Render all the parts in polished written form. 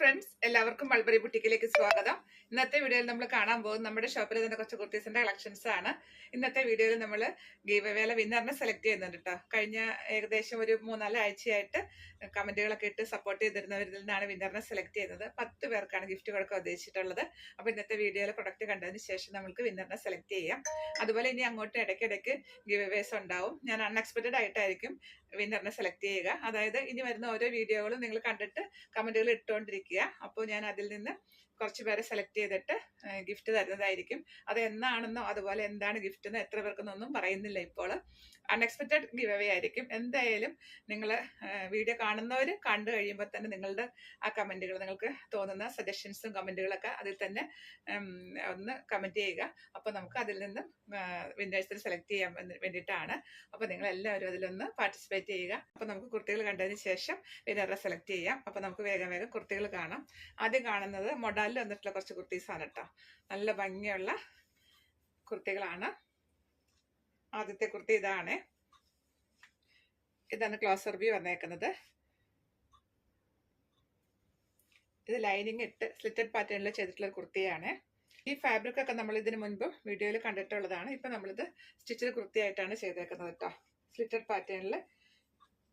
Friends, എല്ലാവർക്കും mulberry ബുട്ടിക്കിലേക്ക് സ്വാഗതം. ഇന്നത്തെ വീഡിയോയിൽ നമ്മൾ കാണാൻ പോകുന്നത് നമ്മുടെ ഷോപ്പിൽ തന്നെ കുറച്ച് കുർത്തീസിന്റെ കളക്ഷൻസ് ആണ്. ഇന്നത്തെ വീഡിയോയിൽ നമ്മൾ ഗീവ് അവേല വിന്നറിനെ സെലക്ട് ചെയ്യുന്നുണ്ട് കേട്ടോ. കഴിഞ്ഞ ഏകദേശം ഒരു 3-4 ആഴ്ചയായിട്ട് കമന്റുകളൊക്കെ ഇട്ട് സപ്പോർട്ട് ചെയ്തിരുന്നവരിൽ നിന്നാണ് വിന്നറിനെ സെലക്ട് ചെയ്യുന്നത്. 10 പേർക്കാണ് ഗിഫ്റ്റ് കൊടുക്കാൻ ഉദ്ദേശിച്ചിട്ടുള്ളത്. അപ്പൊ ഇന്നത്തെ വീഡിയോയിൽ പ്രൊഡക്റ്റ് കണ്ടതിന് ശേഷം നമുക്ക് വിന്നറിനെ സെലക്ട് ചെയ്യാം. അതുപോലെ ഇനി അങ്ങോട്ട് ഇടയ്ക്കിടയ്ക്ക് ഗിവ് അവേസ് ഉണ്ടാവും. ഞാൻ അൺഎക്സ്പെക്റ്റഡ് ആയിട്ടായിരിക്കും വിന്നറിനെ സെലക്ട് ചെയ്യുക. അതായത് ഇനി വരുന്ന ഓരോ വീഡിയോകളും നിങ്ങൾ കണ്ടിട്ട് കമന്റുകൾ ഇട്ടുകൊണ്ടിരിക്കുക. അപ്പോൾ ഞാൻ അതിൽ നിന്ന് കുറച്ച് പേരെ സെലക്ട് ചെയ്തിട്ട് ഗിഫ്റ്റ് തരുന്നതായിരിക്കും. അത് എന്നാണെന്നോ അതുപോലെ എന്താണ് ഗിഫ്റ്റ് എന്ന് എത്ര പേർക്കെന്നൊന്നും പറയുന്നില്ല. ഇപ്പോൾ അൺഎക്സ്പെക്റ്റഡ് ഗിവ് അവേ ആയിരിക്കും. എന്തായാലും നിങ്ങൾ വീഡിയോ കാണുന്നവർ കണ്ടു കഴിയുമ്പോൾ തന്നെ നിങ്ങളുടെ ആ കമന്റുകൾ, നിങ്ങൾക്ക് തോന്നുന്ന സജഷൻസും കമന്റുകളൊക്കെ അതിൽ തന്നെ ഒന്ന് കമന്റ് ചെയ്യുക. അപ്പോൾ നമുക്ക് അതിൽ നിന്ന് വിന്നേഴ്സിനെ സെലക്ട് ചെയ്യാൻ വേണ്ടിയിട്ടാണ്. അപ്പോൾ നിങ്ങൾ എല്ലാവരും അതിലൊന്ന് പാർട്ടിസിപ്പേറ്റ് ചെയ്യുക. അപ്പോൾ നമുക്ക് കുർത്തികൾ കണ്ടതിന് ശേഷം വിന്നറെ സെലക്ട് ചെയ്യാം. അപ്പോൾ നമുക്ക് വേഗം കുർത്തികൾ കാണാം. ആദ്യം കാണുന്നത് മൊഡാലിൽ വന്നിട്ടുള്ള കുറച്ച് കുർത്തീസാണ് കേട്ടോ. നല്ല ഭംഗിയുള്ള കുർത്തികളാണ്. ആദ്യത്തെ കുർത്തി ഇതാണ്. ഇതാണ് ക്ലോസർ വ്യൂ വന്നേക്കുന്നത്. ഇത് ലൈനിങ് ഇട്ട് സ്ലിറ്റഡ് പാറ്റേണിൽ ചെയ്തിട്ടുള്ള കുർത്തിയാണ്. ഈ ഫാബ്രിക് ഒക്കെ നമ്മൾ ഇതിന് മുൻപ് വീഡിയോയിൽ കണ്ടിട്ടുള്ളതാണ്. ഇപ്പൊ നമ്മളിത് സ്റ്റിച്ചഡ് കുർത്തിയായിട്ടാണ് ചെയ്തേക്കുന്നത് കേട്ടോ. സ്ലിറ്റഡ് പാറ്റേണിൽ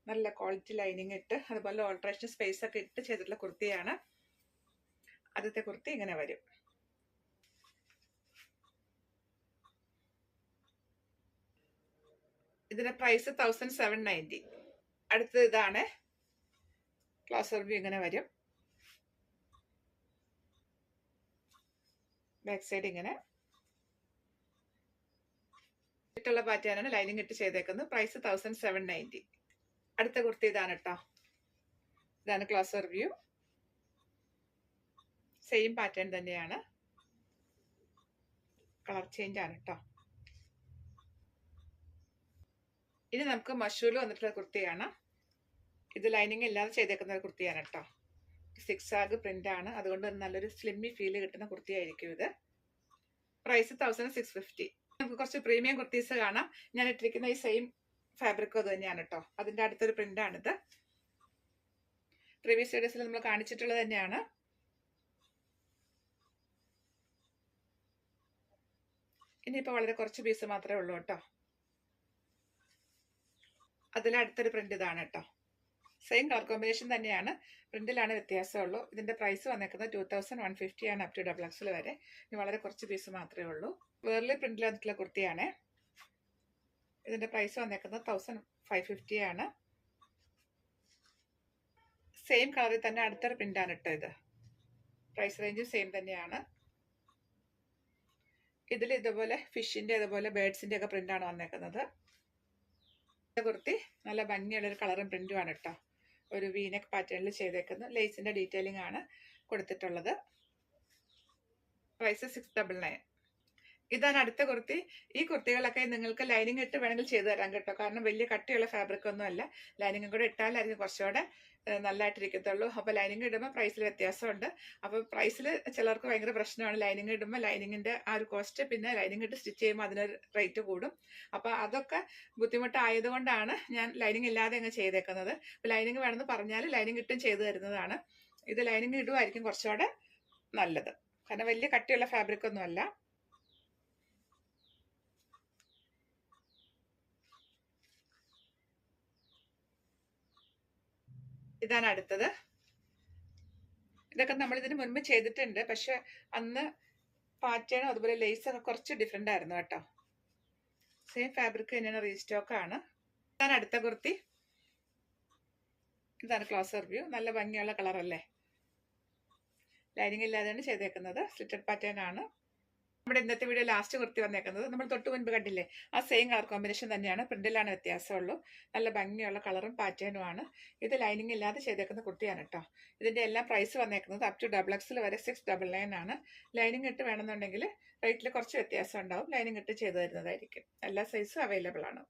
നല്ല ക്വാളിറ്റി ലൈനിങ് ഇട്ട് അതുപോലെ ഓൾട്രേഷൻ സ്പേസ് ഒക്കെ ഇട്ട് ചെയ്തിട്ടുള്ള കുർത്തിയാണ്. ആദ്യത്തെ കുർത്തി ഇങ്ങനെ വരും. ഇതിന്റെ പ്രൈസ് 1790. അടുത്തത് ഇതാണ്. ക്ലോസർ വ്യൂ ഇങ്ങനെ വരും. ബാക്ക് സൈഡ് ഇങ്ങനെ ഇട്ടുള്ള പാറ്റേണാണ് ലൈനിങ് ഇട്ട് ചെയ്തേക്കുന്നത്. പ്രൈസ് 1790. അടുത്ത കുർത്തി ഇതാണ് കേട്ടോ. ഇതാണ് ക്ലോസർ വ്യൂ. സെയിം പാറ്റേൺ തന്നെയാണ്. കളർ ചേഞ്ച് ആണ് കേട്ടോ. ഇനി നമുക്ക് മഷൂല് വന്നിട്ടുള്ള കുർത്തിയാണ്. ഇത് ലൈനിങ് ഇല്ലാതെ ചെയ്തേക്കുന്ന ഒരു കുർത്തിയാണ് കേട്ടോ. 6 ആഗ് പ്രിന്റ് ആണ്. അതുകൊണ്ട് നല്ലൊരു സ്ലിമ്മി ഫീല് കിട്ടുന്ന കുർത്തിയായിരിക്കും ഇത്. പ്രൈസ് 1650. നമുക്ക് കുറച്ച് പ്രീമിയം കുർത്തീസ് കാണാം. ഞാൻ ഇട്ടിരിക്കുന്ന ഈ സെയിം ഫാബ്രിക് അത് തന്നെയാണ് കേട്ടോ. അതിന്റെ അടുത്തൊരു പ്രിന്റ് ആണിത്. പ്രീവിയസ് വീഡിയോസിൽ നമ്മൾ കാണിച്ചിട്ടുള്ളത് തന്നെയാണ്. ഇനിയിപ്പോൾ വളരെ കുറച്ച് പീസ് മാത്രമേ ഉള്ളൂ കേട്ടോ. അതിൽ അടുത്തൊരു പ്രിന്റ് ഇതാണ് കേട്ടോ. സെയിം കളർ കോമ്പിനേഷൻ തന്നെയാണ്, പ്രിന്റിലാണ് വ്യത്യാസമുള്ളൂ. ഇതിന്റെ പ്രൈസ് വന്നേക്കുന്നത് 2150 ആണ്, അപ് ടു XXL വരെ. ഇനി വളരെ കുറച്ച് പീസ് മാത്രമേ ഉള്ളൂ. വേർലി പ്രിന്റിൽ വന്നിട്ടുള്ള കുർത്തിയാണ്. ഇതിന്റെ പ്രൈസ് വന്നേക്കുന്നത് 1550 ആണ്. സെയിം കളറിൽ തന്നെ അടുത്തൊരു പ്രിന്റാണ് കേട്ടോ ഇത്. പ്രൈസ് റേഞ്ചും സെയിം തന്നെയാണ്. ഇതിൽ ഇതുപോലെ ഫിഷിന്റെ അതുപോലെ ബേർഡ്സിന്റെ ഒക്കെ പ്രിന്റാണ് വന്നേക്കുന്നത്. കുർത്തി നല്ല ഭംഗിയുള്ളൊരു കളറും പ്രിന്റും ആണ് കേട്ടോ. ഒരു വീനെക്ക് പാറ്റേണിൽ ചെയ്തേക്കുന്നു. ലേസിന്റെ ഡീറ്റെയിലിംഗ് ആണ് കൊടുത്തിട്ടുള്ളത്. പ്രൈസ് 699. ഇതാണ് അടുത്ത കുർത്തി. ഈ കുർത്തികളൊക്കെ നിങ്ങൾക്ക് ലൈനിങ് ഇട്ട് വേണമെങ്കിൽ ചെയ്തു തരാൻ കേട്ടോ. കാരണം വലിയ കട്ടിയുള്ള ഫാബ്രിക് ഒന്നും അല്ല. ലൈനിങ് കൂടെ ഇട്ടാലായിരിക്കും കുറച്ചുകൂടെ നല്ലതായിട്ടിരിക്കത്തുള്ളൂ. അപ്പോൾ ലൈനിങ് ഇടുമ്പോൾ പ്രൈസിൽ വ്യത്യാസമുണ്ട്. അപ്പോൾ പ്രൈസിൽ ചിലർക്ക് ഭയങ്കര പ്രശ്നമാണ്. ലൈനിങ് ഇടുമ്പോൾ ലൈനിങ്ങിന്റെ ആ ഒരു കോസ്റ്റ്, പിന്നെ ലൈനിങ് ഇട്ട് സ്റ്റിച്ച് ചെയ്യുമ്പോൾ അതിനൊരു റേറ്റ് കൂടും. അപ്പോൾ അതൊക്കെ ബുദ്ധിമുട്ടായതുകൊണ്ടാണ് ഞാൻ ലൈനിങ് ഇല്ലാതെ അങ്ങ് ചെയ്തേക്കുന്നത്. ലൈനിങ് വേണമെന്ന് പറഞ്ഞാൽ ലൈനിങ് ഇട്ടും ചെയ്തു തരുന്നതാണ്. ഇത് ലൈനിങ് ഇടുമായിരിക്കും കുറച്ചുകൂടെ നല്ലത്. കാരണം വലിയ കട്ടിയുള്ള ഫാബ്രിക് ഒന്നും അല്ല. ഇതാണ് അടുത്തത്. ഇതൊക്കെ നമ്മൾ ഇതിന് മുൻപ് ചെയ്തിട്ടുണ്ട്. പക്ഷെ അന്ന് പാറ്റേണും അതുപോലെ ലേസ് ഒക്കെ കുറച്ച് ഡിഫറെന്റ് ആയിരുന്നു കേട്ടോ. സെയിം ഫാബ്രിക് തന്നെയാണ്, റീസ്റ്റോക്ക് ആണ്. ഇതാണ് അടുത്ത കുർത്തി. ഇതാണ് ക്ലോസർ വ്യൂ. നല്ല ഭംഗിയുള്ള കളർ അല്ലേ. ലൈനിങ് ഇല്ലാതെയാണ് ചെയ്തേക്കുന്നത്. സ്ലിറ്റഡ് പാറ്റേൺ ആണ്. നമ്മുടെ ഇന്നത്തെ വീഡിയോ ലാസ്റ്റ് കുർത്തി വന്നേക്കുന്നത് നമ്മൾ തൊട്ട് മുൻപ് കണ്ടില്ലേ, ആ സെയിം കളർ കോമ്പിനേഷൻ തന്നെയാണ്. പ്രിന്റിലാണ് വ്യത്യാസമുള്ളൂ. നല്ല ഭംഗിയുള്ള കളറും പാറ്റേണും ആണ്. ഇത് ലൈനിങ് ഇല്ലാതെ ചെയ്തേക്കുന്ന കുർത്തിയാണ് കേട്ടോ. ഇതിന്റെ എല്ലാം പ്രൈസ് വന്നേക്കുന്നത് അപ് ടു XXL വരെ 699 ആണ്. ലൈനിങ് ഇട്ട് വേണമെന്നുണ്ടെങ്കിൽ റേറ്റിൽ കുറച്ച് വ്യത്യാസം ഉണ്ടാവും. ലൈനിങ് ഇട്ട് ചെയ്തു തരുന്നതായിരിക്കും. എല്ലാ സൈസും അവൈലബിൾ ആണ്.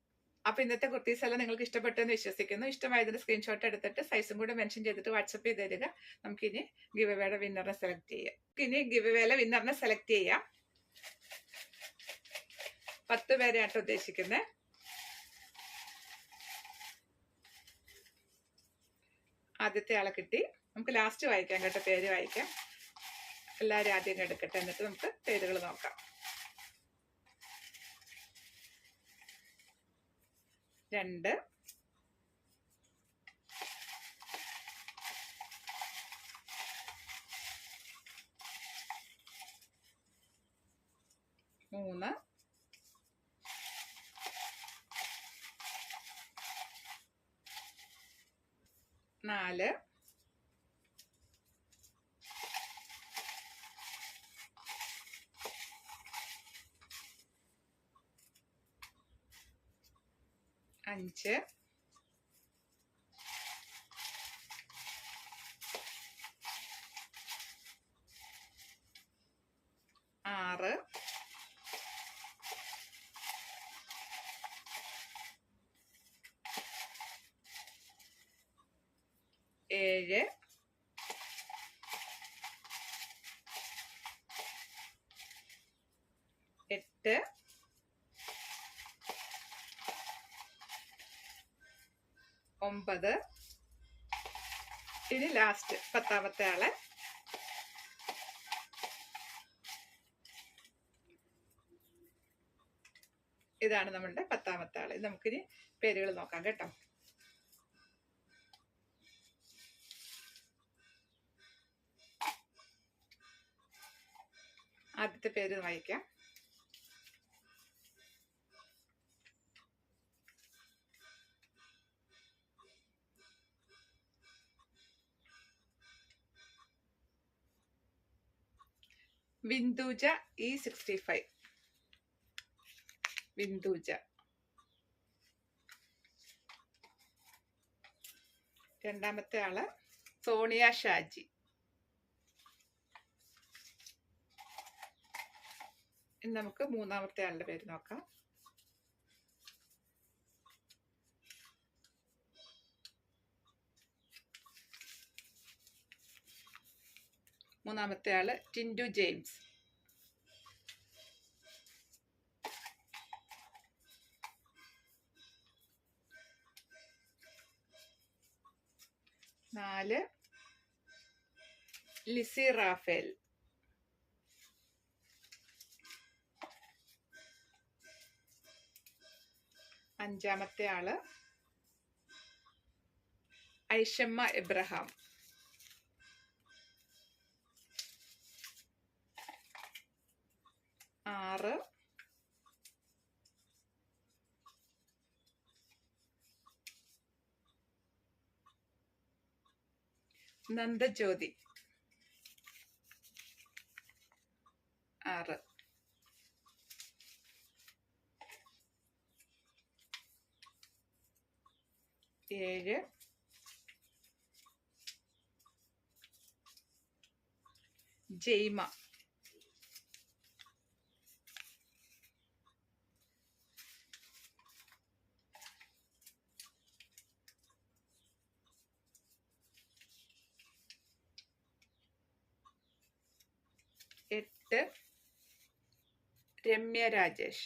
അപ്പൊ ഇന്നത്തെ കുർത്തീസ് എല്ലാം നിങ്ങൾക്ക് ഇഷ്ടപ്പെട്ടെന്ന് വിശ്വസിക്കുന്നു. ഇഷ്ടമായതിന്റെ സ്ക്രീൻഷോട്ട് എടുത്തിട്ട് സൈസും കൂടെ മെൻഷൻ ചെയ്തിട്ട് വാട്സപ്പ് ചെയ്ത് തരിക. നമുക്കിനി ഗിവ് അവേയുടെ വിന്നറിനെ സെലക്ട് ചെയ്യാം. ഇനി ഗിവ് അവേയിലെ വിന്നറിനെ സെലക്ട് ചെയ്യാം. 10 പേരെയാട്ടോ ഉദ്ദേശിക്കുന്നത്. ആദ്യത്തെ ആളെ കിട്ടി. നമുക്ക് ലാസ്റ്റ് വായിക്കാം കേട്ടോ, പേര് വായിക്കാം. എല്ലാവരും ആദ്യം എടുക്കട്ടെ, എന്നിട്ട് നമുക്ക് പേരുകൾ നോക്കാം. 2 3 4 5 6 7 8 9. ഇനി ലാസ്റ്റ് 10ാമത്തെ ആള്. ഇതാണ് നമ്മളുടെ 10ാമത്തെ ആള്. നമുക്കിനി പേരുകൾ നോക്കാം കേട്ടോ. ആദ്യത്തെ പേര് വായിക്കാം. വിന്ദുജ E65. വിന്ദുജ. രണ്ടാമത്തെ ആള് സോണിയ ഷാജി. ഇനി നമുക്ക് 3ാമത്തെ ആളുടെ പേര് നോക്കാം. മൂന്നാമത്തെ ആള് ടിൻഡു ജെയിംസ്. നാല് ലിസി റാഫേൽ. 5ാമത്തെ ആള് ഐഷമ്മ എബ്രഹാം. 6 നന്ദജ്യോതി. 6 7 ജയ്മ. 8 രമ്യ രാജേഷ്.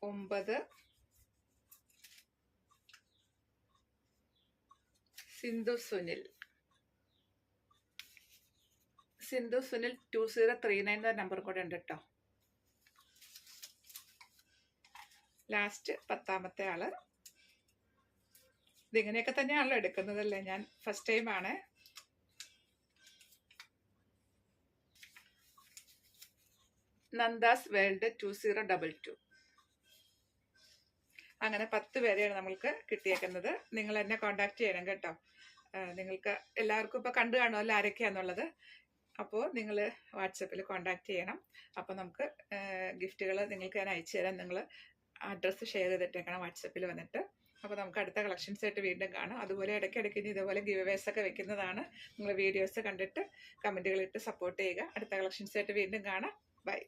9 സിന്ധു സുനിൽ. 2039 നമ്പർ കൂടെ ഉണ്ട് കേട്ടോ. ലാസ്റ്റ് 10ാമത്തെ ആള്. ഇതിങ്ങനെയൊക്കെ തന്നെയാണല്ലോ എടുക്കുന്നതല്ലേ, ഞാൻ ഫസ്റ്റ് ടൈം ആണ്. നന്ദാസ് വേൾഡ് 2022. അങ്ങനെ 10 പേരെയാണ് നമ്മൾക്ക് കിട്ടിയേക്കുന്നത്. നിങ്ങൾ എന്നെ കോണ്ടാക്ട് ചെയ്യണം കേട്ടോ. നിങ്ങൾക്ക് എല്ലാവർക്കും ഇപ്പോൾ കണ്ടു കാണുമല്ലോ ആരൊക്കെയാന്നുള്ളത്. അപ്പോൾ നിങ്ങൾ വാട്സപ്പിൽ കോണ്ടാക്ട് ചെയ്യണം. അപ്പോൾ നമുക്ക് ഗിഫ്റ്റുകൾ നിങ്ങൾക്ക് ഞാൻ അയച്ചു തരാം. നിങ്ങൾ അഡ്രസ്സ് ഷെയർ ചെയ്തിട്ടേക്കണം വാട്സപ്പിൽ വന്നിട്ട്. അപ്പോൾ നമുക്ക് അടുത്ത കളക്ഷൻസ് ആയിട്ട് വീണ്ടും കാണാം. അതുപോലെ ഇടയ്ക്കിടയ്ക്ക് ഇനി ഇതുപോലെ ഗിവ് ഒക്കെ വെക്കുന്നതാണ്. നിങ്ങൾ വീഡിയോസ് കണ്ടിട്ട് കമൻറ്റുകളിട്ട് സപ്പോർട്ട് ചെയ്യുക. അടുത്ത കളക്ഷൻസ് ആയിട്ട് വീണ്ടും കാണാം. ബൈ.